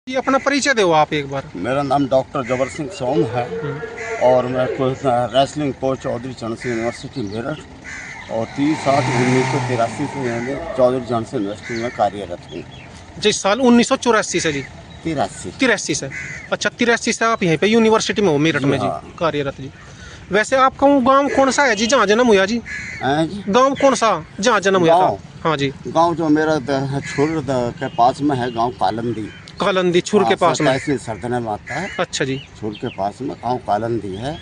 ये अपना परिचय दो आप एक बार। मेरा नाम डॉक्टर जबर सिंह सोम है और मैं रेसलिंग कोच चौधरी चरण सिंह यूनिवर्सिटी मेरठ और 30/8/1983 से मैंने चौधरी चरण सिंह यूनिवर्सिटी में कार्यरत हूँ। जिस साल 1984 से जी? 83 से। अच्छा, 83 से आप यहीं पे यूनिवर्सिटी में हो मेरठ में जी हाँ। कार्यरत जी। वैसे आपका वो गांव कौन सा है जी जहाँ जन्म हुआ जी? जी गांव कौन सा जहाँ जन्म हुआ था? हाँ जी। गांव जो मेरा छुर के पास में है, गांव कालंदी। कालंदी छुर के पास में? तहसील सरदने में आता है। अच्छा जी। छुर के पास में गांव कालंदी है।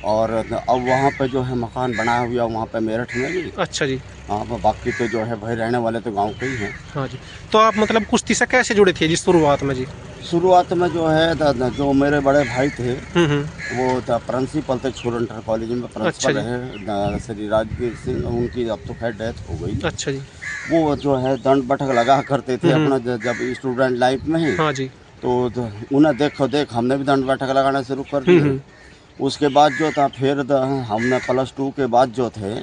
और अब वहाँ पे जो है मकान बनाया हुआ वहाँ पे मेरठ में भी। अच्छा जी। हाँ, बाकी तो जो है भाई रहने वाले तो गांव के ही हैं। हाँ जी। तो आप मतलब कुश्ती से कैसे जुड़े थे जी शुरुआत में जी? शुरुआत में जो है जो मेरे बड़े भाई थे वो प्रिंसिपल थे छुर इंटर कॉलेज में, प्रिंसिपल रहे श्री राजवीर सिंह, उनकी अब तो खैर डेथ हो गई। अच्छा जी। वो जो है दंड बैठक लगा करते थे अपना जब स्टूडेंट लाइफ में ही। हाँ जी। तो उन्हें देखो देख हमने भी दंड बैठक लगाना शुरू कर दिया। उसके बाद जो था फिर हमने +2 के बाद जो थे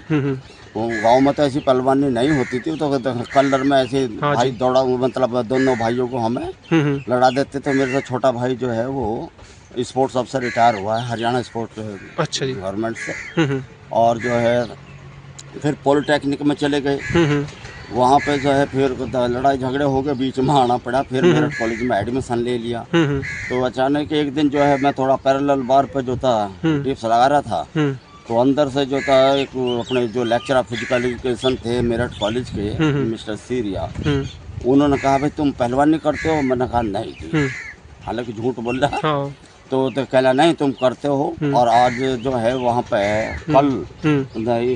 वो गांव में तो ऐसी पहलवानी नहीं होती थी, तो कलर में ऐसे हाँ भाई दौड़ा, मतलब दोनों भाइयों को हमें लड़ा देते थे। मेरे से छोटा भाई जो है वो स्पोर्ट्स अफसर रिटायर हुआ है हरियाणा स्पोर्ट्स अच्छा जी। गवर्नमेंट से। और जो है फिर पॉलिटेक्निक में चले गए। वहाँ पे जो है फिर लड़ाई झगड़े हो गए, बीच में आना पड़ा। फिर मेरठ कॉलेज में एडमिशन ले लिया। तो अचानक एक दिन जो है मैं थोड़ा पैरेलल बार पे जो था टिप्स लगा रहा था, तो अंदर से जो था एक अपने जो लेक्चर ऑफ फिजिकल एजुकेशन थे मेरठ कॉलेज के मिस्टर सीरिया, उन्होंने कहा भाई तुम पहलवानी करते हो? मैंने कहा नहीं जी, हालांकि झूठ बोल रहा। हाँ। तो कहला नहीं तुम करते हो। और आज जो है वहाँ पे कल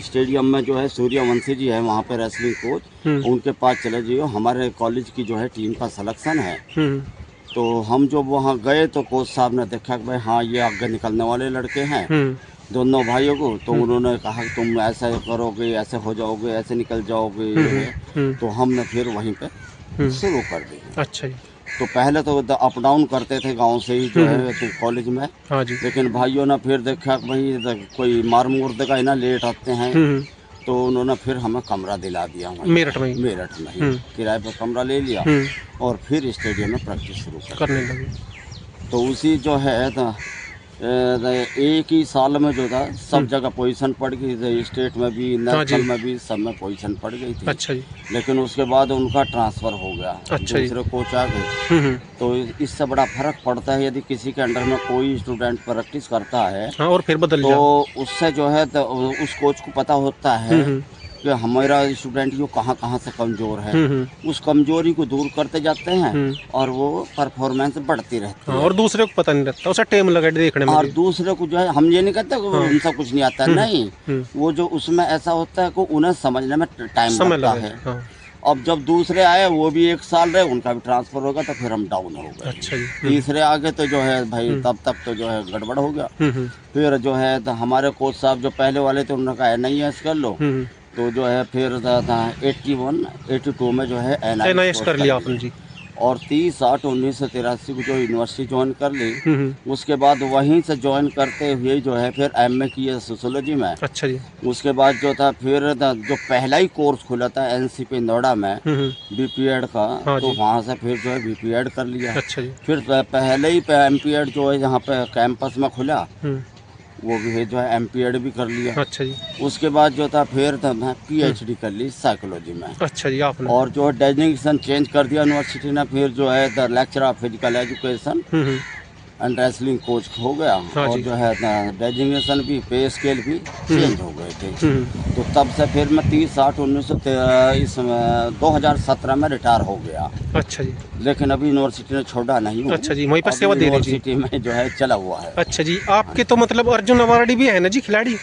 स्टेडियम में जो है सूर्यवंशी जी है वहाँ पे रेसलिंग कोच, उनके पास चले जाइए, हमारे कॉलेज की जो है टीम का सिलेक्शन है। तो हम जब वहाँ गए तो कोच साहब ने देखा कि भाई हाँ ये आगे निकलने वाले लड़के हैं दोनों भाइयों को। तो उन्होंने कहा कि तुम ऐसा करोगे, ऐसे हो जाओगे, ऐसे निकल जाओगे। तो हमने फिर वहीं पे शुरू कर दिया। अच्छा जी। तो पहले तो अप डाउन करते थे गांव से ही जो है तो कॉलेज में। हाँ जी। लेकिन भाइयों ने फिर देखा कि भाई कोई मार मुर्दे का ही ना लेट आते हैं, तो उन्होंने फिर हमें कमरा दिला दिया मेरठ में ही किराए पर कमरा ले लिया और फिर स्टेडियम में प्रैक्टिस शुरू करने लगे। तो उसी जो है एक ही साल में जो था सब जगह पोजीशन पड़ गई थी, स्टेट में भी नेशनल में भी सब में पोजीशन पड़ गई थी। अच्छा जी। लेकिन उसके बाद उनका ट्रांसफ़र हो गया। अच्छा, दूसरे कोच आ गए। तो इससे बड़ा फर्क पड़ता है यदि किसी के अंडर में कोई स्टूडेंट प्रैक्टिस करता है। हाँ, और फिर बदल तो उससे जो है तो उस कोच को पता होता है कि हमारा स्टूडेंट जो कहाँ कहाँ से कमज़ोर है, उस कमजोरी को दूर करते जाते हैं और वो परफॉर्मेंस बढ़ती रहती है। और दूसरे को पता नहीं रहता, उसे टाइम लगा देखने में। और दूसरे को जो है हम ये नहीं कहते उनसे कुछ नहीं आता, नहीं, वो जो उसमें ऐसा होता है कि उन्हें समझने में टाइम लगता है। अब जब दूसरे आए वो भी 1 साल रहे, उनका भी ट्रांसफर होगा तो फिर हम डाउन हो गए। अच्छा जी। तीसरे आगे तो जो है भाई तब तक तो जो है गड़बड़ हो गया। फिर जो है तो हमारे कोच साहब जो पहले वाले थे उन्होंने कहा नहीं ऐसा कर लो। तो जो है फिर 81-82 में जो है NIS कर लिया आपने जी। और 30/8/1983 को जो यूनिवर्सिटी ज्वाइन कर ली। उसके बाद वहीं से ज्वाइन करते हुए जो है फिर MA किया सोशियोलॉजी में। अच्छा जी। उसके बाद जो था फिर जो पहला ही कोर्स खुला था NCP नोएडा में BPEd का, तो वहाँ से फिर जो है BPEd कर लिया। अच्छा जी। फिर पहले ही MPEd जो है यहाँ पे कैंपस में खुला, वो भी जो है MPEd भी कर लिया। अच्छा जी। उसके बाद जो था फिर मैं PhD कर ली साइकोलॉजी में। अच्छा जी। आपने और जो है डेजिग्नेशन चेंज कर दिया यूनिवर्सिटी ने, फिर जो है the lecture of physical education and wrestling coach हो गया। और जो है डेजिग्नेशन भी, पे स्केल भी चेंज हो गए थे। तो तब से फिर मैं 30/8/2017 में रिटायर हो गया। अच्छा जी। लेकिन अभी यूनिवर्सिटी ने छोड़ा नहीं हूँ। अच्छा जी, वहीं पर सेवा दे रही यूनिवर्सिटी में जो है चला हुआ है। अच्छा जी। आपके तो मतलब अर्जुन अवार्डी भी है ना जी खिलाड़ी?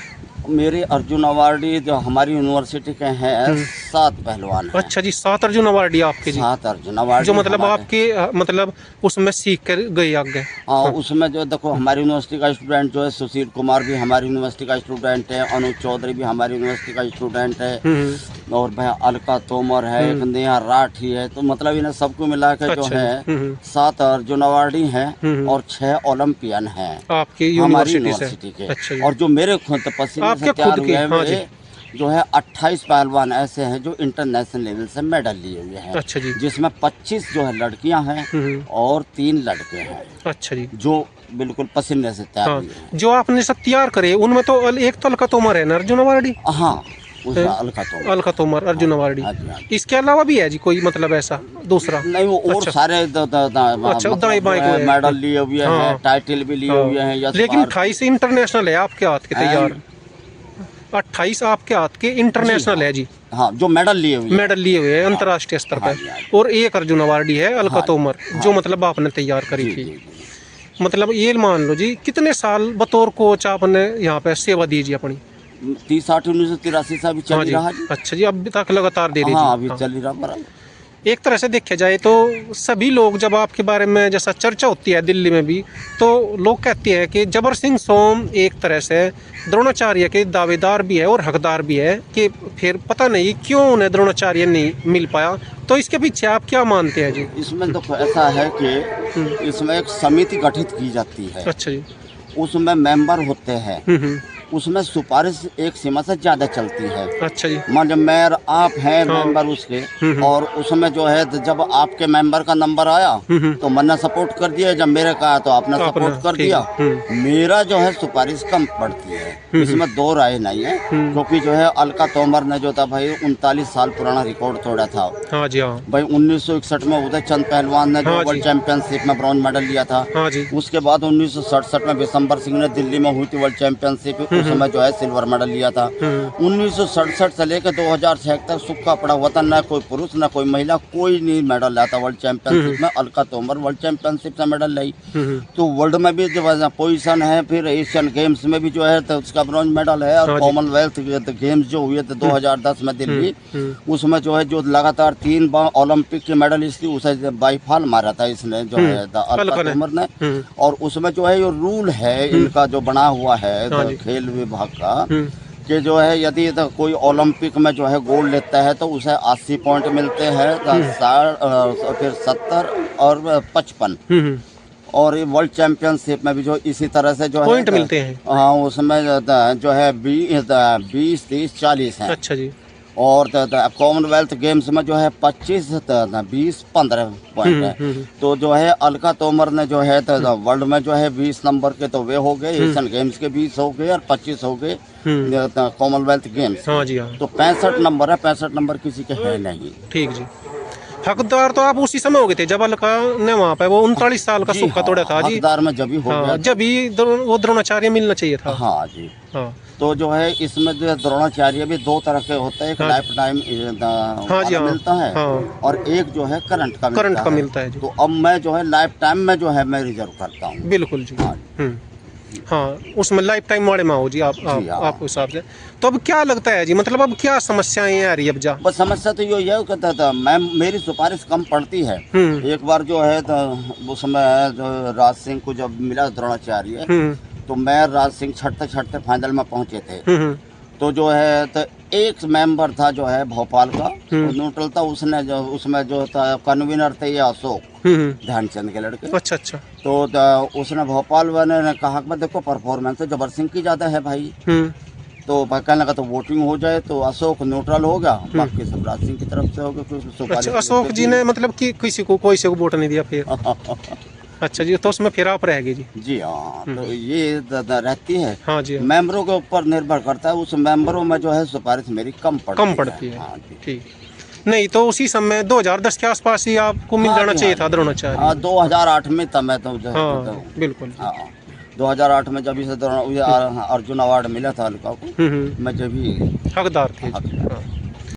मेरे अर्जुन अवार्डी जो हमारी यूनिवर्सिटी के हैं 7 पहलवान हैं। अच्छा जी, 7 अर्जुन अवार्डी आपके जी? 7 अर्जुन अवार्डी जो मतलब आपके मतलब उसमें सीख कर गए आगे। हाँ, उसमें जो देखो हमारी यूनिवर्सिटी का स्टूडेंट जो है सुशील कुमार भी हमारी यूनिवर्सिटी का स्टूडेंट है, अनुज चौधरी भी हमारी यूनिवर्सिटी का स्टूडेंट है, और भाई अलका तोमर है, एक नेहा राठी है। तो मतलब इन्हें सबको मिला के जो है 7 अर्जुन अवार्डी हैं और 6 ओलंपियन हैं आपकी यूनिवर्सिटी के। और जो मेरे खुद पसीने से तैयार हुए जो है 28 पहलवान ऐसे हैं जो इंटरनेशनल लेवल से मेडल लिए हुए हैं। अच्छा जी। जिसमें 25 जो है लड़कियां हैं और 3 लड़के हैं। अच्छा जी। जो बिल्कुल पसीने से तैयार हुए हैं। जो आपने सब तैयार करे उनमें तो एक तो अलका तोमर है ना, अर्जुन अवार्डी। हाँ, उसका अलका तोमर अर्जुन अवार्डी। हाँ जी। इसके अलावा भी है जी कोई मतलब ऐसा दूसरा? नहीं, वो और अच्छा। सारे मेडल लिए हुए हैं, टाइटल भी लिए हुए हैं। लेकिन 28 इंटरनेशनल है आपके हाथ के तैयार, 28 आपके हाथ के इंटरनेशनल है जी। हाँ, जो मेडल लिए हुए हैं अंतर्राष्ट्रीय स्तर पर। और एक अर्जुन अवार्डी है अलका तोमर, जो मतलब आपने तैयार करी थी। मतलब ये मान लो जी, कितने साल बतौर कोच आपने यहाँ पे सेवा दी जी अपनी? 30-8-1983 से अभी चल रहा है। अच्छा जी, अभी तक लगातार दे रही हाँ, अभी चल रहा है। एक तरह से देखा जाए तो सभी लोग जब आपके बारे में जैसा चर्चा होती है दिल्ली में भी, तो लोग कहते हैं कि जबर सिंह सोम एक तरह से द्रोणाचार्य के दावेदार भी है और हकदार भी है, कि फिर पता नहीं क्यों उन्हें द्रोणाचार्य नहीं मिल पाया। तो इसके पीछे आप क्या मानते हैं जी? इसमें तो ऐसा है कि इसमें एक समिति गठित की जाती है। अच्छा जी। उसमें मेंबर होते हैं। उसमें सिफारिश एक सीमा से ज्यादा चलती है। अच्छा जी। मान मेयर आप हैं मेंबर उसके, और उसमें जो है जब आपके मेंबर का नंबर आया तो मैंने सपोर्ट कर दिया, जब मेरे का आया तो आपने सपोर्ट कर दिया। मेरा जो है सिफारिश कम पड़ती है, इसमें दो राय नहीं है। क्योंकि जो है अलका तोमर ने जो था भाई 39 साल पुराना रिकॉर्ड तोड़ा था। हाँ जी। हाँ भाई 1961 में उदय चंद पहलवान ने जो वर्ल्ड चैंपियनशिप में ब्रॉन्ज मेडल लिया था। हाँ जी। उसके बाद 1967 में विशंबर सिंह ने दिल्ली में हुई थी वर्ल्ड चैंपियनशिप, उस समय जो है सिल्वर मेडल लिया था। 1967 से लेकर 2006 तक सूखा पड़ा हुआ था, न कोई पुरुष न कोई महिला कोई नहीं मेडल लाया था वर्ल्ड चैंपियनशिप में। अलका तोमर वर्ल्ड चैंपियनशिप से मेडल लाई। तो वर्ल्ड में भी जो पोजीशन है, फिर एशियन गेम्स में भी जो है तो उसका ब्रॉन्ज मेडल है। और कॉमनवेल्थ गेम्स जो हुए थे 2010 में दिल्ली, उसमें जो है जो लगातार 3 बार ओलंपिक के मेडलिस्ट थी, उसे बाईफाल मारा था इसने जो है अलका तोमर ने। और उसमें जो है ये रूल है इनका जो बना हुआ है खेल विभाग का, कि जो है यदि तो कोई ओलंपिक में जो है गोल्ड लेता है तो उसे 80 पॉइंट मिलते हैं, फिर 70 और 55। और ये वर्ल्ड चैंपियनशिप में भी जो इसी तरह से जो पॉइंट है मिलते हैं। हाँ, उसमें जो है 20, 30, 40 है। अच्छा जी। और कॉमनवेल्थ गेम्स में जो है 25, 20, 15 पॉइंट है। तो जो है अलका तोमर ने जो है वर्ल्ड में जो है 20 नंबर के तो वे हो गए, एशियन गेम्स के 20 हो गए और 25 हो गए कॉमनवेल्थ गेम्स। हाँ जी। हाँ। तो 65 नंबर है, 65 नंबर किसी के है नहीं। ठीक जी। हकदार तो आप उसी समय हो गए थे जब अलका ने वहाँ पे वो 39 साल का सूखा तोड़ा था जी। हकदार में जब ही हो गया, जब ही वो द्रोणाचार्य मिलना चाहिए था। हाँ जी। हाँ। तो जो है इसमें जो है द्रोणाचार्य भी 2 तरह के होते हैं, एक लाइफ टाइम मिलता है और एक जो है करंट का मिलता है। तो अब मैं जो है लाइफ टाइम में जो है मैं रिजर्व करता हूँ। बिल्कुल जी। हाँ, उसमें लाइफ टाइम वाले में हो जी आपको हिसाब से। तो अब क्या लगता है जी, मतलब अब क्या समस्याएं आ रही है अब जा? बस समस्या तो ये है कहता था मैं, मेरी सिफारिश कम पड़ती है। एक बार जो है तो उसमें जो राज सिंह को जब मिला द्रोणाचार्य, तो मैं राज सिंह छठते फाइनल में पहुंचे थे। तो जो है तो एक मेंबर था जो है भोपाल का, न्यूट्रल था, उसने जो उसमें जो था कन्वीनर थे ये अशोक ध्यानचंद के लड़के। अच्छा अच्छा। तो उसने भोपाल वाले ने कहा कि देखो परफॉर्मेंस तो जबर सिंह की ज्यादा है भाई। तो कहने लगा तो वोटिंग हो जाए, तो अशोक न्यूट्रल हो गया, बाकी सब राज सिंह की तरफ से हो गया। अच्छा, अशोक जी ने मतलब कि किसी को वोट नहीं दिया फिर? अच्छा जी, तो उसमें फिर आप रहेगी जी? जी हाँ, तो ये रहती है। हाँ जी। मेंबरों के ऊपर निर्भर करता है, उस मेंबरों में जो है सिफारिश मेरी कम पड़ती है। हाँ, ठीक। नहीं तो उसी समय 2010 के आसपास ही आपको मिल जाना चाहिए था द्रोणाचार्य। हाँ, 2008 में था मैं तो। हाँ, बिल्कुल। हाँ, 2008 में जब इसे अर्जुन अवार्ड मिला था अलका को, मैं जब भी हकदार थे।